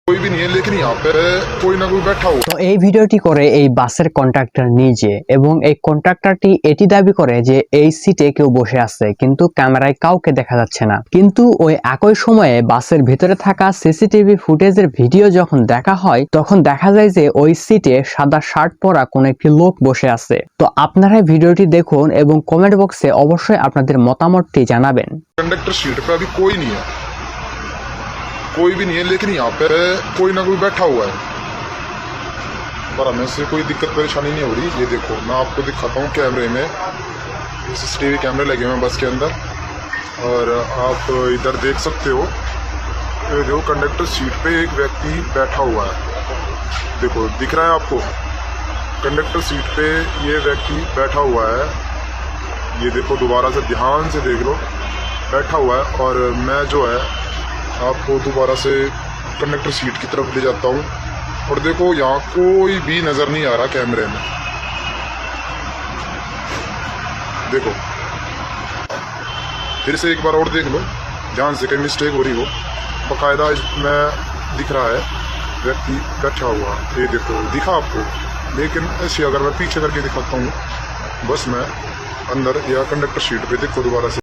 कोई भी नहीं है, लेकिन यहाँ पे कोई ना कोई बैठा हुआ। তো এই ভিডিওটি করে এই বাসের কন্ডাক্টর নিজে, এবং এই কন্ডাক্টরটি এটি দাবি করে যে এই সিটে কেউ বসে আছে কিন্তু ক্যামেরায় কাউকে দেখা যাচ্ছে না। কিন্তু ওই একই সময়ে বাসের ভিতরে থাকা সিসিটিভি ফুটেজের ভিডিও যখন দেখা হয় তখন দেখা যায় যে ওই সিটে সাদা শার্ট পরা কোন একটি লোক বসে আছে। তো আপনারা ভিডিওটি দেখুন এবং কমেন্ট বক্সে অবশ্যই আপনাদের মতামতটি জানাবেন। कंडक्टर सीट पे अभी कोई नहीं है, कोई भी नहीं है, लेकिन यहाँ पे कोई ना कोई बैठा हुआ है। पर हमें से कोई दिक्कत परेशानी नहीं हो रही। ये देखो, मैं आपको दिखाता हूँ कैमरे में, सीसीटीवी कैमरे लगे हुए हैं बस के अंदर, और आप इधर देख सकते हो। ये देखो, कंडक्टर सीट पे एक व्यक्ति बैठा हुआ है। देखो, दिख रहा है आपको? कंडक्टर सीट पे ये व्यक्ति बैठा हुआ है। ये देखो, दोबारा से ध्यान से देख लो, बैठा हुआ है। और मैं जो है आपको दोबारा से कंडक्टर सीट की तरफ ले जाता हूँ, और देखो यहाँ कोई भी नज़र नहीं आ रहा कैमरे में। देखो, फिर से एक बार और देख लो ध्यान से, कहीं मिस्टेक हो रही हो। बाकायदा इसमें दिख रहा है व्यक्ति बैठा हुआ। ये देखो, दिखा आपको? लेकिन ऐसे अगर मैं पीछे करके दिखाता हूँ, बस मैं अंदर या कंडक्टर सीट पे, देखो दोबारा से